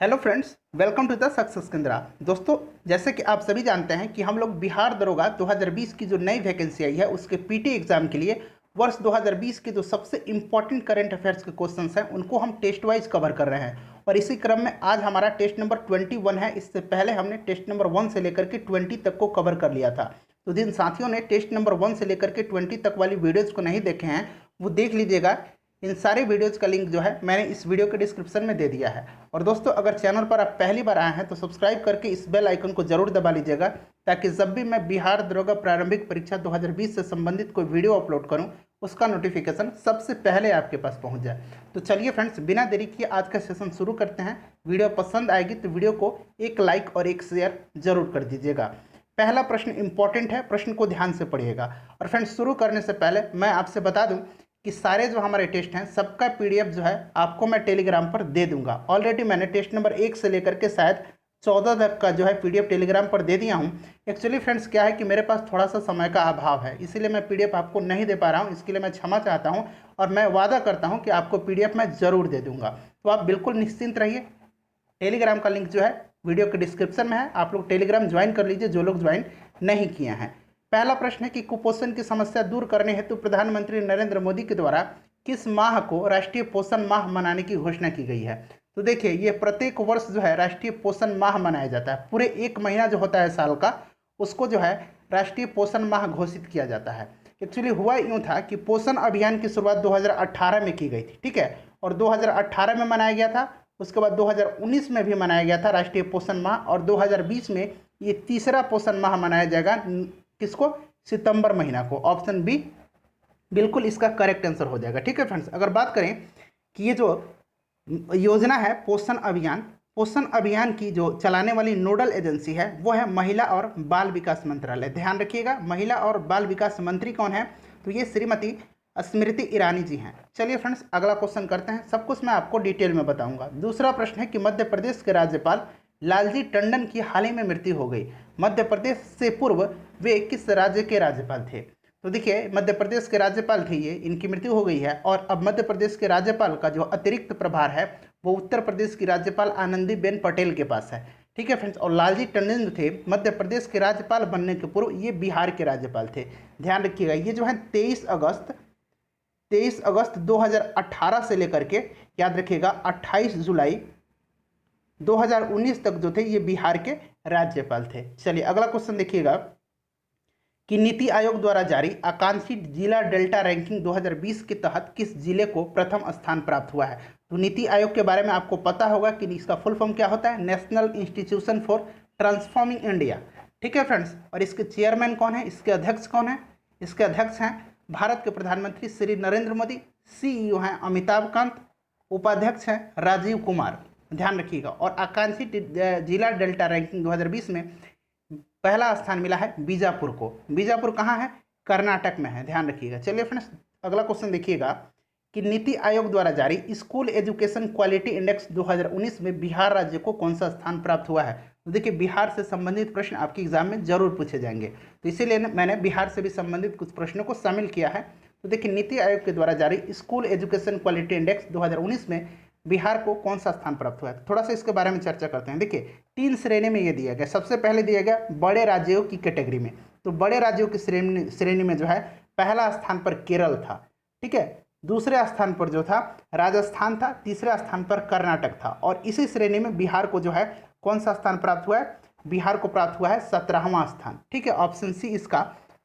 Hello friends, welcome to the success Kendra. दोस्तों, जैसे कि आप सभी जानते हैं कि हम लोग बिहार दरोगा 2020 की जो नई वैकेंसी आई है उसके पीटी एग्जाम के लिए वर्ष 2020 के जो सबसे इंपॉर्टेंट करंट अफेयर्स के क्वेश्चंस हैं उनको हम टेस्ट वाइज कवर कर रहे हैं। और इसी क्रम में आज हमारा टेस्ट नंबर 21 है। इससे पहले हमने टेस्ट नंबर 1 से लेकर के 20 तक को कवर कर लिया था। तो जिन साथियों ने टेस्ट नंबर 1 से लेकर के 20 तक वाली वीडियोज़ को नहीं देखे हैं वो देख लीजिएगा। इन सारे वीडियोज़ का लिंक जो है मैंने इस वीडियो के डिस्क्रिप्शन में दे दिया है। और दोस्तों, अगर चैनल पर आप पहली बार आए हैं तो सब्सक्राइब करके इस बेल आइकन को जरूर दबा लीजिएगा, ताकि जब भी मैं बिहार दरोगा प्रारंभिक परीक्षा 2020 से संबंधित कोई वीडियो अपलोड करूं उसका नोटिफिकेशन सबसे पहले आपके पास पहुंच जाए। तो चलिए फ्रेंड्स, बिना देरी किए आज का सेशन शुरू करते हैं। वीडियो पसंद आएगी तो वीडियो को एक लाइक और एक शेयर जरूर कर दीजिएगा। पहला प्रश्न इंपॉर्टेंट है, प्रश्न को ध्यान से पढ़िएगा। और फ्रेंड्स, शुरू करने से पहले मैं आपसे बता दूं कि सारे जो हमारे टेस्ट हैं सबका पीडीएफ जो है आपको मैं टेलीग्राम पर दे दूंगा। ऑलरेडी मैंने टेस्ट नंबर 1 से लेकर के शायद 14 तक का जो है पीडीएफ टेलीग्राम पर दे दिया हूं। एक्चुअली फ्रेंड्स, क्या है कि मेरे पास थोड़ा सा समय का अभाव है, इसीलिए मैं पीडीएफ आपको नहीं दे पा रहा हूं। इसके लिए मैं क्षमा चाहता हूं और मैं वादा करता हूं कि आपको पीडीएफ मैं ज़रूर दे दूंगा। तो आप बिल्कुल निश्चिंत रहिए। टेलीग्राम का लिंक जो है वीडियो के डिस्क्रिप्शन में है, आप लोग टेलीग्राम ज्वाइन कर लीजिए जो लोग ज्वाइन नहीं किए हैं। पहला प्रश्न है कि कुपोषण की समस्या दूर करने हेतु प्रधानमंत्री नरेंद्र मोदी के द्वारा किस माह को राष्ट्रीय पोषण माह मनाने की घोषणा की गई है। तो देखिए, ये प्रत्येक वर्ष जो है राष्ट्रीय पोषण माह मनाया जाता है। पूरे एक महीना जो होता है साल का, उसको जो है राष्ट्रीय पोषण माह घोषित किया जाता है। एक्चुअली हुआ यूँ था कि पोषण अभियान की शुरुआत 2018 में की गई थी, ठीक है, और 2018 में मनाया गया था। उसके बाद 2019 में भी मनाया गया था राष्ट्रीय पोषण माह, और 2020 में ये तीसरा पोषण माह मनाया जाएगा। किसको? सितंबर महीना को। ऑप्शन बी बिल्कुल इसका करेक्ट आंसर हो जाएगा। ठीक है फ्रेंड्स, अगर बात करें कि ये जो योजना है पोषण अभियान की जो चलाने वाली नोडल एजेंसी है वो है महिला और बाल विकास मंत्रालय। ध्यान रखिएगा, महिला और बाल विकास मंत्री कौन है? तो ये श्रीमती स्मृति ईरानी जी हैं। चलिए फ्रेंड्स, अगला क्वेश्चन करते हैं। सब कुछ मैं आपको डिटेल में बताऊंगा। दूसरा प्रश्न है कि मध्य प्रदेश के राज्यपाल लालजी टंडन की हाल ही में मृत्यु हो गई। मध्य प्रदेश से पूर्व वे किस राज्य के राज्यपाल थे? तो देखिए, मध्य प्रदेश के राज्यपाल थे ये, इनकी मृत्यु हो गई है। और अब मध्य प्रदेश के राज्यपाल का जो अतिरिक्त प्रभार है वो उत्तर प्रदेश की राज्यपाल आनंदीबेन पटेल के पास है। ठीक है फ्रेंड्स, और लालजी टंडन जो थे मध्य प्रदेश के राज्यपाल बनने के पूर्व ये बिहार के राज्यपाल थे। ध्यान रखिएगा, ये जो है 23 अगस्त 2018 से लेकर के, याद रखिएगा, 28 जुलाई 2019 तक जो थे ये बिहार के राज्यपाल थे। चलिए अगला क्वेश्चन देखिएगा कि नीति आयोग द्वारा जारी आकांक्षी जिला डेल्टा रैंकिंग 2020 के तहत किस जिले को प्रथम स्थान प्राप्त हुआ है? तो नीति आयोग के बारे में आपको पता होगा कि इसका फुल फॉर्म क्या होता है? National institution for transforming India. ठीक है फ्रेंड्स, और इसके चेयरमैन कौन है? इसके अध्यक्ष कौन है? इसके अध्यक्ष हैं भारत के प्रधानमंत्री श्री नरेंद्र मोदी। सीईओ हैं अमिताभ कांत। उपाध्यक्ष हैं राजीव कुमार। ध्यान रखिएगा। और आकांक्षी जिला डेल्टा रैंकिंग 2020 में पहला स्थान मिला है बीजापुर को। बीजापुर कहाँ है? कर्नाटक में है। ध्यान रखिएगा। चलिए फ्रेंड्स, अगला क्वेश्चन देखिएगा कि नीति आयोग द्वारा जारी स्कूल एजुकेशन क्वालिटी इंडेक्स 2019 में बिहार राज्य को कौन सा स्थान प्राप्त हुआ है? तो देखिए, बिहार से संबंधित प्रश्न आपके एग्जाम में जरूर पूछे जाएंगे, तो इसीलिए मैंने बिहार से भी संबंधित कुछ प्रश्नों को शामिल किया है। तो देखिए, नीति आयोग के द्वारा जारी स्कूल एजुकेशन क्वालिटी इंडेक्स 2019 में बिहार को कौन सा स्थान प्राप्त हुआ है? थोड़ा सा इसके बारे में चर्चा करते हैं। देखिए, 3 श्रेणी में ये दिया गया। सबसे पहले दिया गया बड़े राज्यों की कैटेगरी में। तो बड़े राज्यों की श्रेणी में जो है पहला स्थान पर केरल था। ठीक है, दूसरे स्थान पर जो था राजस्थान था, तीसरे स्थान पर कर्नाटक था, और इसी श्रेणी में बिहार को जो है कौन सा स्थान प्राप्त हुआ है? बिहार को प्राप्त हुआ है 17वां स्थान। ठीक है, ऑप्शन सी इसका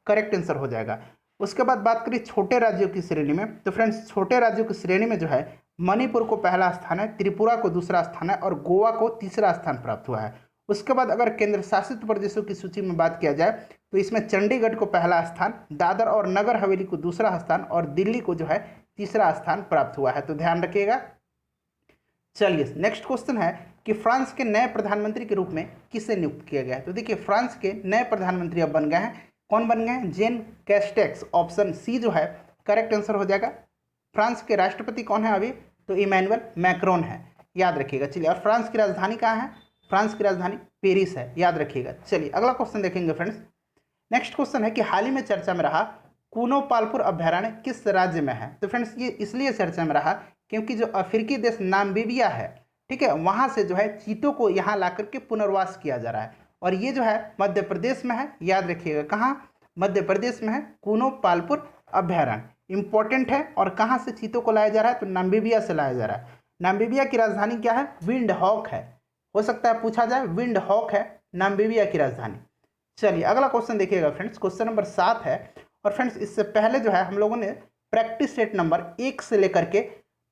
करेक्ट आंसर हो जाएगा। उसके बाद बात करें छोटे राज्यों की श्रेणी में, तो फ्रेंड्स छोटे राज्यों की श्रेणी में जो है मणिपुर को पहला स्थान है, त्रिपुरा को दूसरा स्थान है, और गोवा को तीसरा स्थान प्राप्त हुआ है। उसके बाद अगर केंद्र शासित प्रदेशों की सूची में बात किया जाए तो इसमें चंडीगढ़ को पहला स्थान, दादर और नगर हवेली को दूसरा स्थान, और दिल्ली को जो है तीसरा स्थान प्राप्त हुआ है। तो ध्यान रखिएगा। चलिए नेक्स्ट क्वेश्चन है कि फ्रांस के नए प्रधानमंत्री के रूप में किसे नियुक्त किया गया है? तो देखिए, फ्रांस के नए प्रधानमंत्री अब बन गए हैं। कौन बन गए हैं? जेन कैस्टेक्स। ऑप्शन सी जो है करेक्ट आंसर हो जाएगा। फ्रांस के राष्ट्रपति कौन है अभी? तो इमैनुअल मैक्रोन है, याद रखिएगा। चलिए, और फ्रांस की राजधानी कहाँ है? फ्रांस की राजधानी पेरिस है, याद रखिएगा। चलिए अगला क्वेश्चन देखेंगे फ्रेंड्स। नेक्स्ट क्वेश्चन है कि हाल ही में चर्चा में रहा कूनो पालपुर अभ्यारण्य किस राज्य में है? तो फ्रेंड्स ये इसलिए चर्चा में रहा क्योंकि जो अफ्रीकी देश नामीबिया है, ठीक है, वहाँ से जो है चीतों को यहाँ ला करके पुनर्वास किया जा रहा है। और ये जो है मध्य प्रदेश में है, याद रखिएगा कहाँ, मध्य प्रदेश में है, कूनो पालपुर अभयारण्य इंपॉर्टेंट है। और कहाँ से चीतों को लाया जा रहा है, तो नामीबिया से लाया जा रहा है। नामीबिया की राजधानी क्या है, विंड हॉक है, हो सकता है पूछा जाए, विंड हॉक है नामीबिया की राजधानी। चलिए अगला क्वेश्चन देखिएगा फ्रेंड्स, क्वेश्चन नंबर 7 है। और फ्रेंड्स इससे पहले जो है हम लोगों ने प्रैक्टिस सेट नंबर 1 से लेकर के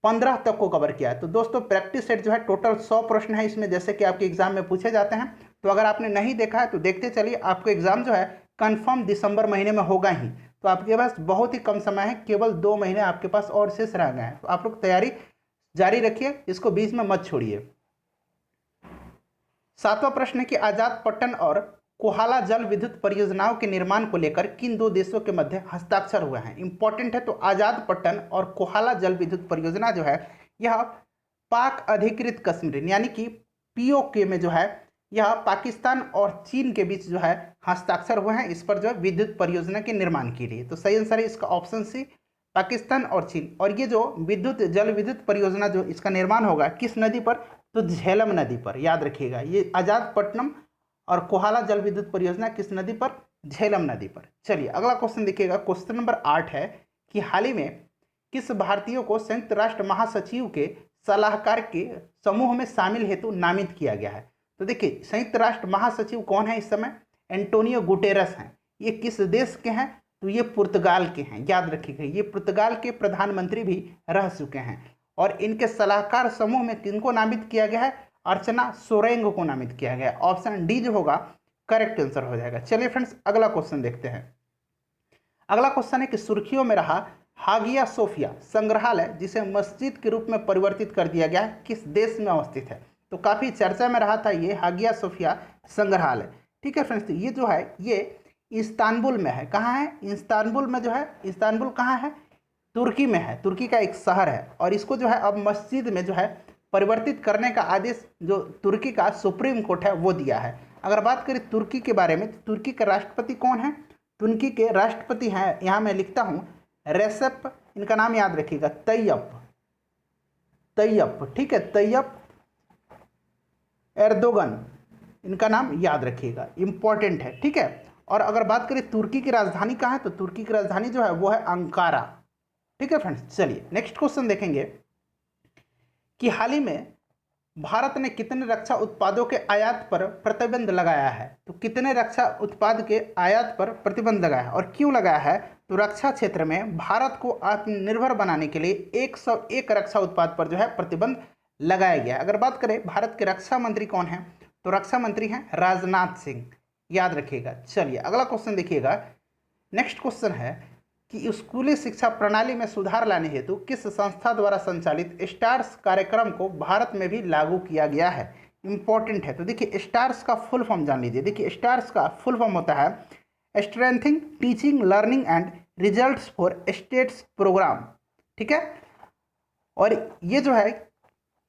15 तक को कवर किया है। तो दोस्तों प्रैक्टिस सेट जो है टोटल 100 प्रश्न है इसमें, जैसे कि आपके एग्जाम में पूछे जाते हैं। तो अगर आपने नहीं देखा है तो देखते चलिए, आपको एग्जाम जो है कंफर्म दिसंबर महीने में होगा ही। तो आपके पास बहुत ही कम समय है, केवल 2 महीने आपके पास और शेष रह गए हैं। तो आप लोग तैयारी जारी रखिए, इसको बीच में मत छोड़िए। 7वां प्रश्न है कि आजाद पट्टन और कोहाला जल विद्युत परियोजनाओं के निर्माण को लेकर किन 2 देशों के मध्य हस्ताक्षर हुए हैं, इंपॉर्टेंट है। तो आजाद पट्टन और कोहाला जल विद्युत परियोजना जो है यह पाक अधिकृत कश्मीर यानी कि पीओके में जो है यह पाकिस्तान और चीन के बीच जो है हस्ताक्षर हुए हैं, इस पर जो है विद्युत परियोजना के निर्माण के लिए। तो सही आंसर है इसका ऑप्शन सी, पाकिस्तान और चीन। और ये जो जल विद्युत परियोजना जो इसका निर्माण होगा किस नदी पर, तो झेलम नदी पर, याद रखिएगा। ये आजाद पट्टनम और कोहाला जल विद्युत परियोजना किस नदी पर, झेलम नदी पर। चलिए अगला क्वेश्चन देखिएगा, क्वेश्चन नंबर 8 है कि हाल ही में किस भारतीय को संयुक्त राष्ट्र महासचिव के सलाहकार के समूह में शामिल हेतु नामित किया गया है। तो देखिए संयुक्त राष्ट्र महासचिव कौन है इस समय, एंटोनियो गुटेरस हैं। ये किस देश के हैं, तो ये पुर्तगाल के हैं, याद रखिएगा। ये पुर्तगाल के प्रधानमंत्री भी रह चुके हैं। और इनके सलाहकार समूह में किनको नामित किया गया है, अर्चना सोरेंग को नामित किया गया है। ऑप्शन डी जो होगा करेक्ट आंसर हो जाएगा। चलिए फ्रेंड्स अगला क्वेश्चन देखते हैं। अगला क्वेश्चन है कि सुर्खियों में रहा हागिया सोफिया संग्रहालय जिसे मस्जिद के रूप में परिवर्तित कर दिया गया है किस देश में अवस्थित है। तो काफ़ी चर्चा में रहा था ये हागिया सोफिया संग्रहालय। ठीक है फ्रेंड्स, ये जो है ये इस्तांबुल में है। कहाँ है, इस्तांबुल में जो है, इस्तांबुल कहाँ है, तुर्की में है, तुर्की का एक शहर है। और इसको जो है अब मस्जिद में जो है परिवर्तित करने का आदेश जो तुर्की का सुप्रीम कोर्ट है वो दिया है। अगर बात करें तुर्की के बारे में, तो तुर्की के राष्ट्रपति कौन है, तुर्की के राष्ट्रपति हैं, यहाँ मैं लिखता हूँ रेसेप, इनका नाम याद रखिएगा, तैयप, ठीक है, तैयप एर्दोगन, इनका नाम याद रखिएगा, इंपॉर्टेंट है। ठीक है, और अगर बात करें तुर्की की राजधानी कहाँ है, तो तुर्की की राजधानी जो है वो है अंकारा। ठीक है फ्रेंड्स, चलिए नेक्स्ट क्वेश्चन देखेंगे कि हाल ही में भारत ने कितने रक्षा उत्पादों के आयात पर प्रतिबंध लगाया है। तो कितने रक्षा उत्पाद के आयात पर प्रतिबंध लगाया है और क्यों लगाया है, तो रक्षा क्षेत्र में भारत को आत्मनिर्भर बनाने के लिए 101 रक्षा उत्पाद पर जो है प्रतिबंध लगाया गया है। अगर बात करें भारत के रक्षा मंत्री कौन है, तो रक्षा मंत्री हैं राजनाथ सिंह, याद रखिएगा। चलिए अगला क्वेश्चन देखिएगा, नेक्स्ट क्वेश्चन है कि स्कूली शिक्षा प्रणाली में सुधार लाने हेतु किस संस्था द्वारा संचालित स्टार्स कार्यक्रम को भारत में भी लागू किया गया है, इंपॉर्टेंट है। तो देखिए स्टार्स का फुल फॉर्म जान लीजिए। देखिए स्टार्स का फुल फॉर्म होता है strengthening teaching learning and results for states program. ठीक है, और ये जो है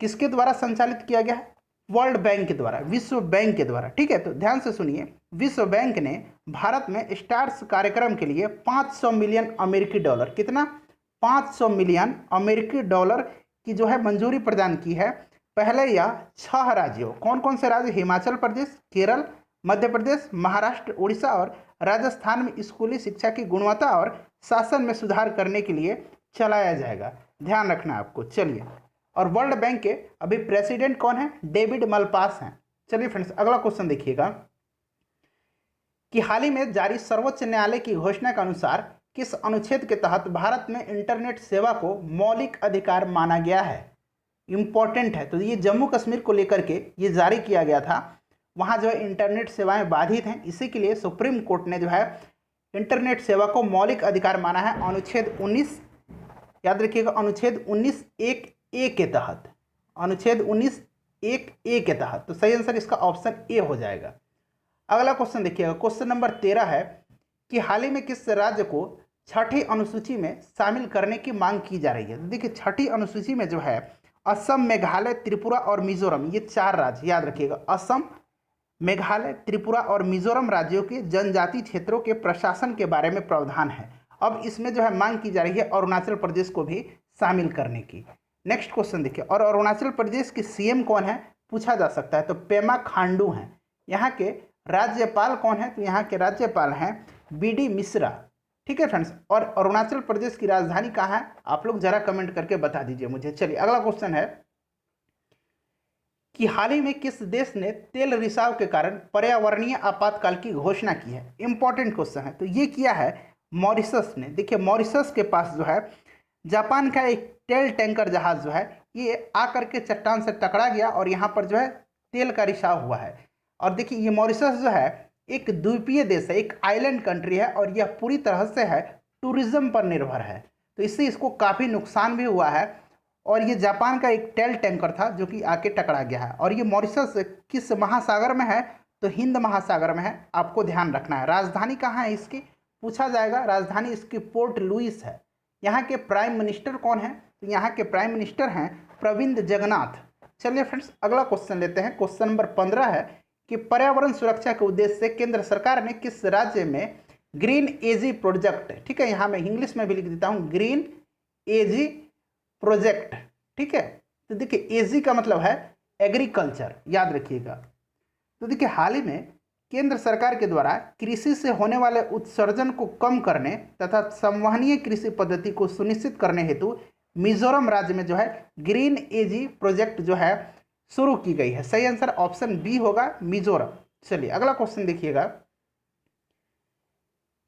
किसके द्वारा संचालित किया गया है, वर्ल्ड बैंक के द्वारा, विश्व बैंक के द्वारा। ठीक है, तो ध्यान से सुनिए, विश्व बैंक ने भारत में स्टार्स कार्यक्रम के लिए 500 मिलियन अमेरिकी डॉलर, कितना, 500 मिलियन अमेरिकी डॉलर की जो है मंजूरी प्रदान की है। पहले यह 6 राज्यों, कौन कौन से राज्य, हिमाचल प्रदेश, केरल, मध्य प्रदेश, महाराष्ट्र, उड़ीसा और राजस्थान में स्कूली शिक्षा की गुणवत्ता और शासन में सुधार करने के लिए चलाया जाएगा, ध्यान रखना आपको। चलिए, और वर्ल्ड बैंक के अभी प्रेसिडेंट कौन है, डेविड मलपास हैं। चलिए फ्रेंड्स अगला क्वेश्चन देखिएगा कि हाल ही में जारी सर्वोच्च न्यायालय की घोषणा के अनुसार किस अनुच्छेद के तहत भारत में इंटरनेट सेवा को मौलिक अधिकार माना गया है, इंपॉर्टेंट है। तो ये जम्मू कश्मीर को लेकर के ये जारी किया गया था, वहाँ जो है इंटरनेट सेवाएं बाधित हैं, इसी के लिए सुप्रीम कोर्ट ने जो है इंटरनेट सेवा को मौलिक अधिकार माना है अनुच्छेद 19, याद रखिएगा, अनुच्छेद 19(1)(a) के तहत, अनुच्छेद 19(1)(a) के तहत। तो सही आंसर इसका ऑप्शन ए हो जाएगा। अगला क्वेश्चन देखिएगा, क्वेश्चन नंबर 13 है कि हाल ही में किस राज्य को 6ठी अनुसूची में शामिल करने की मांग की जा रही है। तो देखिए 6ठी अनुसूची में जो है असम, मेघालय, त्रिपुरा और मिजोरम, ये 4 राज्य याद रखिएगा, असम, मेघालय, त्रिपुरा और मिजोरम राज्यों के जनजातीय क्षेत्रों के प्रशासन के बारे में प्रावधान है। अब इसमें जो है मांग की जा रही है अरुणाचल प्रदेश को भी शामिल करने की। नेक्स्ट क्वेश्चन देखिए, और अरुणाचल प्रदेश की सीएम कौन है पूछा जा सकता है, तो पेमा खांडू हैं। यहाँ के राज्यपाल कौन है, तो यहाँ के राज्यपाल हैं बीडी मिश्रा। ठीक है फ्रेंड्स, और अरुणाचल प्रदेश की राजधानी कहाँ है आप लोग जरा कमेंट करके बता दीजिए मुझे। चलिए अगला क्वेश्चन है कि हाल ही में किस देश ने तेल रिसाव के कारण पर्यावरणीय आपातकाल की घोषणा की है। इंपॉर्टेंट क्वेश्चन है, तो ये किया है मॉरिशस ने। देखिए मॉरिशस के पास जो है जापान का एक तेल टैंकर जहाज जो है ये आकर के चट्टान से टकरा गया और यहाँ पर जो है तेल का रिसाव हुआ है। और देखिए ये मॉरिशस जो है एक द्वीपीय देश है, एक आइलैंड कंट्री है और यह पूरी तरह से है टूरिज्म पर निर्भर है, तो इससे इसको काफ़ी नुकसान भी हुआ है। और ये जापान का एक तेल टैंकर था जो कि आके टकरा गया है। और ये मॉरिशस किस महासागर में है, तो हिंद महासागर में है, आपको ध्यान रखना है। राजधानी कहाँ है इसकी पूछा जाएगा, राजधानी इसकी पोर्ट लुइस है। यहाँ के प्राइम मिनिस्टर कौन है, तो यहाँ के प्राइम मिनिस्टर हैं प्रविंद जगन्नाथ। चलिए फ्रेंड्स अगला क्वेश्चन लेते हैं। क्वेश्चन नंबर 15 है कि पर्यावरण सुरक्षा के उद्देश्य से केंद्र सरकार ने किस राज्य में ग्रीन एजी प्रोजेक्ट, ठीक है यहाँ मैं इंग्लिश में भी लिख देता हूँ ग्रीन एजी प्रोजेक्ट, ठीक है। तो देखिए एजी का मतलब है एग्रीकल्चर, याद रखिएगा। तो देखिए हाल ही में केंद्र सरकार के द्वारा कृषि से होने वाले उत्सर्जन को कम करने तथा संवहनीय कृषि पद्धति को सुनिश्चित करने हेतु मिजोरम राज्य में जो है ग्रीन एजी प्रोजेक्ट जो है शुरू की गई है। सही आंसर ऑप्शन बी होगा, मिजोरम। चलिए अगला क्वेश्चन देखिएगा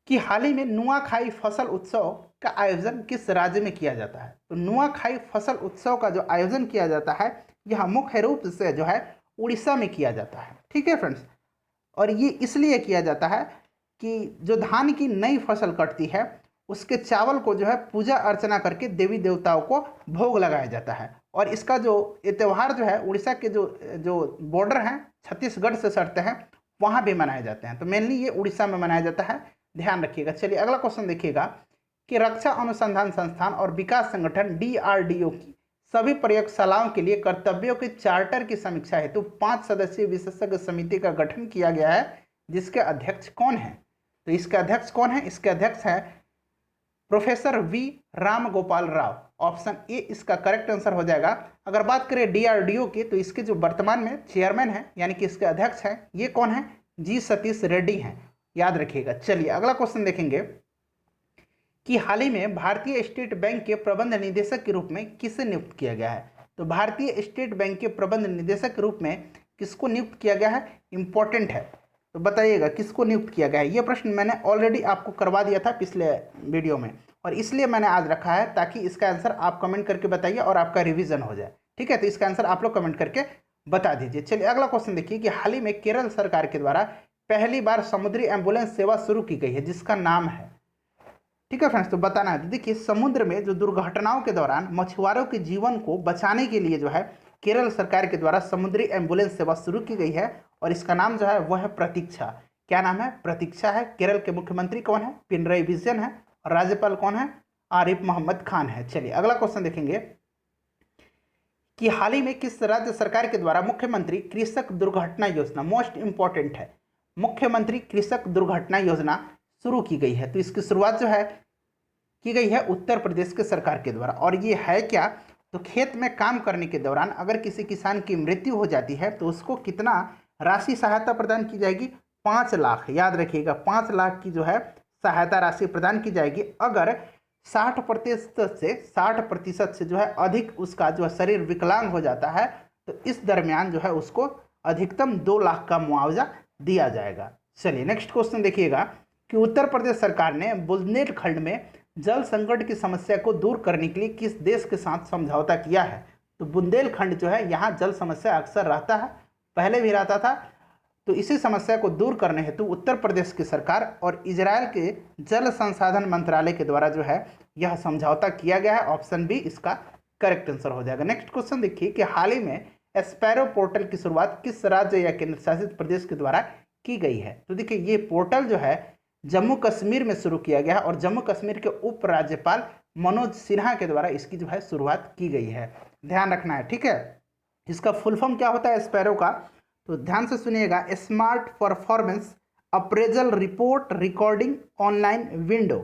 कि हाल ही में नुआखाई फसल उत्सव का आयोजन किस राज्य में किया जाता है। तो नुआखाई फसल उत्सव का जो आयोजन किया जाता है यह मुख्य रूप से जो है उड़ीसा में किया जाता है, ठीक है फ्रेंड्स। और ये इसलिए किया जाता है कि जो धान की नई फसल कटती है उसके चावल को जो है पूजा अर्चना करके देवी देवताओं को भोग लगाया जाता है। और इसका जो ये त्यौहार जो है उड़ीसा के जो बॉर्डर हैं छत्तीसगढ़ से सटते हैं वहाँ भी मनाए जाते हैं, तो मेनली ये उड़ीसा में मनाया जाता है, ध्यान रखिएगा। चलिए अगला क्वेश्चन देखिएगा कि रक्षा अनुसंधान संस्थान और विकास संगठन DRDO की सभी प्रयोगशालाओं के लिए कर्तव्यों के चार्टर की समीक्षा हेतु 5 सदस्यीय विशेषज्ञ समिति का गठन किया गया है, जिसके अध्यक्ष कौन है। तो इसके अध्यक्ष कौन है, इसके अध्यक्ष है professor V Ram Gopal Rao. Option A इसका करेक्ट आंसर हो जाएगा। अगर बात करें DRDO की तो इसके जो वर्तमान में चेयरमैन है यानी कि इसके अध्यक्ष हैं ये कौन है, जी सतीश रेड्डी हैं, याद रखिएगा। चलिए अगला क्वेश्चन देखेंगे कि हाल ही में भारतीय स्टेट बैंक के प्रबंध निदेशक के रूप में किसे नियुक्त किया गया है। तो भारतीय स्टेट बैंक के प्रबंध निदेशक के रूप में किसको नियुक्त किया गया है, इंपॉर्टेंट है, तो बताइएगा किसको नियुक्त किया गया है। ये प्रश्न मैंने ऑलरेडी आपको करवा दिया था पिछले वीडियो में और इसलिए मैंने आज रखा है ताकि इसका आंसर आप कमेंट करके बताइए और आपका रिवीजन हो जाए, ठीक है। तो इसका आंसर आप लोग कमेंट करके बता दीजिए। चलिए अगला क्वेश्चन देखिए कि हाल ही में केरल सरकार के द्वारा पहली बार समुद्री एम्बुलेंस सेवा शुरू की गई है जिसका नाम है, ठीक है फ्रेंड्स। तो बताना है, तो देखिए समुद्र में जो दुर्घटनाओं के दौरान मछुआरों के जीवन को बचाने के लिए जो है केरल सरकार के द्वारा समुद्री एम्बुलेंस सेवा शुरू की गई है और इसका नाम जो है वह है प्रतीक्षा। क्या नाम है, प्रतीक्षा है। केरल के मुख्यमंत्री कौन है, पिनरई विजयन है और राज्यपाल कौन है, आरिफ मोहम्मद खान है। चलिए अगला क्वेश्चन देखेंगे कि हाल ही में किस राज्य सरकार के द्वारा मुख्यमंत्री कृषक दुर्घटना योजना, मोस्ट इंपॉर्टेंट है, मुख्यमंत्री कृषक दुर्घटना योजना शुरू की गई है। तो इसकी शुरुआत जो है की गई है उत्तर प्रदेश के सरकार के द्वारा। और ये है क्या, तो खेत में काम करने के दौरान अगर किसी किसान की मृत्यु हो जाती है तो उसको कितना राशि सहायता प्रदान की जाएगी, 5 लाख, याद रखिएगा 5 लाख की जो है सहायता राशि प्रदान की जाएगी। अगर 60% से जो है अधिक उसका जो है शरीर विकलांग हो जाता है तो इस दरमियान जो है उसको अधिकतम 2 लाख का मुआवजा दिया जाएगा। चलिए नेक्स्ट क्वेश्चन देखिएगा कि उत्तर प्रदेश सरकार ने बुंदेलखंड में जल संकट की समस्या को दूर करने के लिए किस देश के साथ समझौता किया है। तो बुंदेलखंड जो है यहाँ जल समस्या अक्सर रहता है, पहले भी रहता था, तो इसी समस्या को दूर करने हेतु उत्तर प्रदेश की सरकार और इजराइल के जल संसाधन मंत्रालय के द्वारा जो है यह समझौता किया गया है। ऑप्शन बी इसका करेक्ट आंसर हो जाएगा। नेक्स्ट क्वेश्चन देखिए कि हाल ही में एस्पैरो पोर्टल की शुरुआत किस राज्य या केंद्र शासित प्रदेश के द्वारा की गई है। तो देखिए ये पोर्टल जो है जम्मू कश्मीर में शुरू किया गया है और जम्मू कश्मीर के उपराज्यपाल मनोज सिन्हा के द्वारा इसकी जो है शुरुआत की गई है, ध्यान रखना है, ठीक है। इसका फुल फॉर्म क्या होता है स्पैरो का, तो ध्यान से सुनिएगा, smart performance appraisal report recording online window,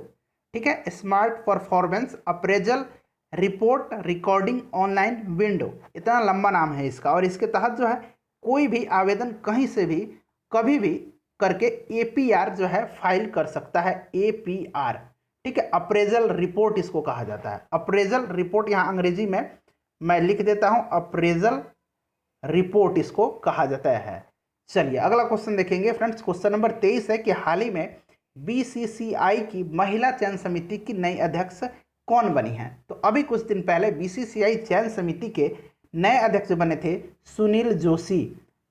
ठीक है, smart performance appraisal report recording online window, इतना लंबा नाम है इसका। और इसके तहत जो है कोई भी आवेदन कहीं से भी कभी भी करके एपीआर जो है फाइल कर सकता है, एपीआर, ठीक है। अप्रेजल रिपोर्ट इसको कहा जाता है। अप्रेजल रिपोर्ट यहाँ अंग्रेजी में मैं लिख देता हूँ, अप्रेजल रिपोर्ट इसको कहा जाता है। चलिए अगला क्वेश्चन देखेंगे फ्रेंड्स। क्वेश्चन नंबर 23 है कि हाल ही में बीसीसीआई की महिला चयन समिति की नई अध्यक्ष कौन बनी है। तो अभी कुछ दिन पहले बीसीसीआई चयन समिति के नए अध्यक्ष बने थे सुनील जोशी,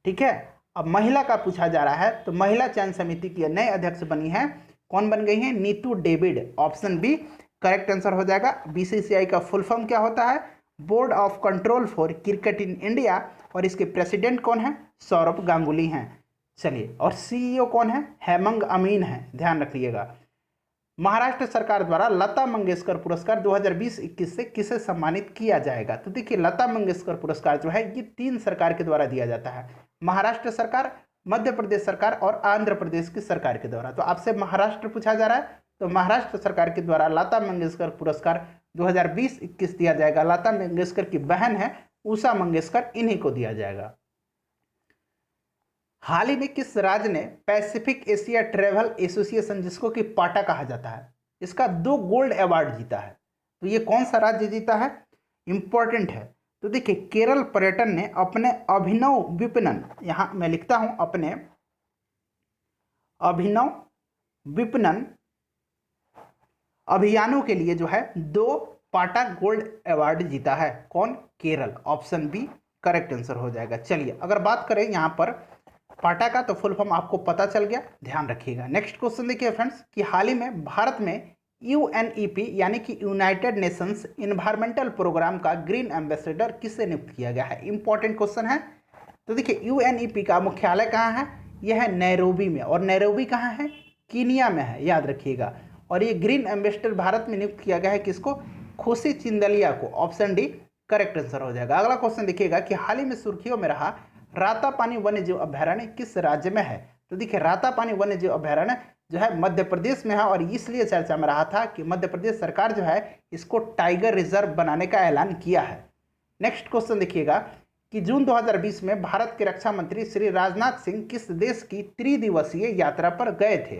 ठीक है। अब महिला का पूछा जा रहा है, तो महिला चयन समिति की नए अध्यक्ष बनी है, कौन बन गई है, Neetu David. Option B correct answer हो जाएगा। बीसीसीआई का फुल फॉर्म क्या होता है, board of control for cricket in India, और इसके प्रेसिडेंट कौन है, सौरभ गांगुली हैं। चलिए, और सीईओ कौन है, हेमंग अमीन है, ध्यान रखिएगा। महाराष्ट्र सरकार द्वारा लता मंगेशकर पुरस्कार 2020-21 से किसे सम्मानित किया जाएगा। तो देखिए लता मंगेशकर पुरस्कार जो है ये 3 सरकार के द्वारा दिया जाता है, महाराष्ट्र सरकार, मध्य प्रदेश सरकार और आंध्र प्रदेश की सरकार के द्वारा। तो आपसे महाराष्ट्र पूछा जा रहा है, तो महाराष्ट्र सरकार के द्वारा लता मंगेशकर पुरस्कार 2020-21 दिया जाएगा। लता मंगेशकर की बहन है उषा मंगेशकर, इन्हीं को दिया जाएगा। हाल ही में किस राज्य ने पैसिफिक एशिया ट्रेवल एसोसिएशन, जिसको कि पाटा कहा जाता है, इसका 2 गोल्ड अवार्ड जीता है। तो ये कौन सा राज्य जीता है, इंपॉर्टेंट है। तो देखिए केरल पर्यटन ने अपने अभिनव विपणन, यहाँ मैं लिखता हूँ अपने अभिनव विपणन अभियानों के लिए जो है 2 पाटा गोल्ड अवार्ड जीता है। कौन, Kerala. Option B correct answer हो जाएगा। चलिए अगर बात करें यहाँ पर पाटा का, तो फुल फॉर्म आपको पता चल गया, ध्यान रखिएगा। नेक्स्ट क्वेश्चन देखिए फ्रेंड्स कि हाल ही में भारत में यूएनईपी यानी कि यूनाइटेड नेशंस इन्वायरमेंटल प्रोग्राम का ग्रीन एम्बेसडर किसे नियुक्त किया गया है। इंपॉर्टेंट क्वेश्चन है। तो देखिए यूएनईपी का मुख्यालय कहाँ है, यह है नैरोबी में, और नैरोबी कहाँ है, कीनिया में है, याद रखिएगा। और ये ग्रीन एम्बेसडर भारत में नियुक्त किया गया है किसको, खुशी चिंदलिया को। ऑप्शन डी करेक्ट आंसर हो जाएगा। अगला क्वेश्चन देखिएगा कि हाल ही में सुर्खियों में रहा रातापानी वन्यजीव अभयारण्य किस राज्य में है। तो देखिए रातापानी वन्यजीव अभयारण्य जो है मध्य प्रदेश में है, और इसलिए चर्चा में रहा था कि मध्य प्रदेश सरकार जो है इसको टाइगर रिजर्व बनाने का ऐलान किया है। नेक्स्ट क्वेश्चन देखिएगा कि जून 2020 में भारत के रक्षा मंत्री श्री राजनाथ सिंह किस देश की त्रिदिवसीय यात्रा पर गए थे।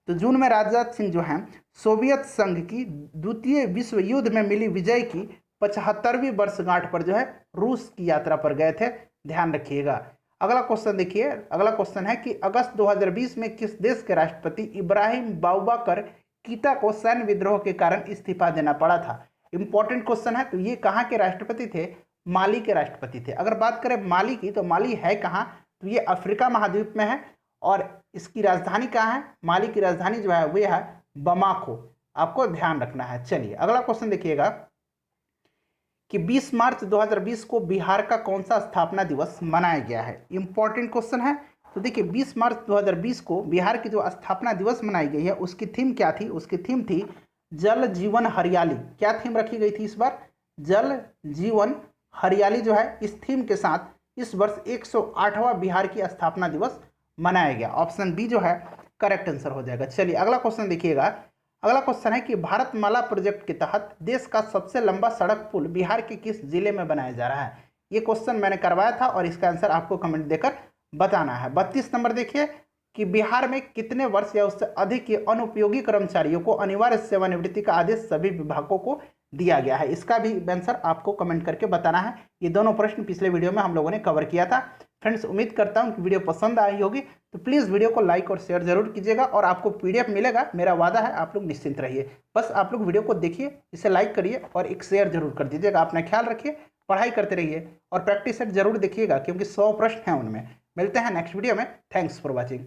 तो जून में राजनाथ सिंह जो हैं सोवियत संघ की द्वितीय विश्व युद्ध में मिली विजय की 75वीं वर्षगांठ पर जो है रूस की यात्रा पर गए थे, ध्यान रखिएगा। अगला क्वेश्चन देखिए, अगला क्वेश्चन है कि अगस्त 2020 में किस देश के राष्ट्रपति इब्राहिम बाउबाकर कीता को सैन्य विद्रोह के कारण इस्तीफा देना पड़ा था। इंपॉर्टेंट क्वेश्चन है। तो ये कहाँ के राष्ट्रपति थे, माली के राष्ट्रपति थे। अगर बात करें माली की, तो माली है कहाँ, तो ये अफ्रीका महाद्वीप में है, और इसकी राजधानी कहाँ है, माली की राजधानी जो है वह है बमाको, आपको ध्यान रखना है। चलिए अगला क्वेश्चन देखिएगा कि 20 मार्च 2020 को बिहार का कौन सा स्थापना दिवस मनाया गया है। इंपॉर्टेंट क्वेश्चन है। तो देखिए 20 मार्च 2020 को बिहार की जो स्थापना दिवस मनाई गई है उसकी थीम क्या थी, उसकी थीम थी जल जीवन हरियाली। क्या थीम रखी गई थी इस बार, जल जीवन हरियाली जो है इस थीम के साथ इस वर्ष 108वां बिहार की स्थापना दिवस मनाया गया। ऑप्शन बी जो है करेक्ट आंसर हो जाएगा। चलिए अगला क्वेश्चन देखिएगा। अगला क्वेश्चन है कि भारतमाला प्रोजेक्ट के तहत देश का सबसे लंबा सड़क पुल बिहार के किस जिले में बनाया जा रहा है। ये क्वेश्चन मैंने करवाया था और इसका आंसर आपको कमेंट देकर बताना है। 32 नंबर देखिए कि बिहार में कितने वर्ष या उससे अधिक के अनुपयोगी कर्मचारियों को अनिवार्य सेवानिवृत्ति का आदेश सभी विभागों को दिया गया है। इसका भी आंसर आपको कमेंट करके बताना है। ये दोनों प्रश्न पिछले वीडियो में हम लोगों ने कवर किया था। फ्रेंड्स उम्मीद करता हूँ कि वीडियो पसंद आई होगी, तो प्लीज़ वीडियो को लाइक और शेयर जरूर कीजिएगा, और आपको पीडीएफ मिलेगा, मेरा वादा है। आप लोग निश्चिंत रहिए, बस आप लोग वीडियो को देखिए, इसे लाइक करिए और एक शेयर जरूर कर दीजिएगा। अपना ख्याल रखिए, पढ़ाई करते रहिए और प्रैक्टिस सेट जरूर देखिएगा, क्योंकि 100 प्रश्न हैं उनमें। मिलते हैं नेक्स्ट वीडियो में। Thanks for watching.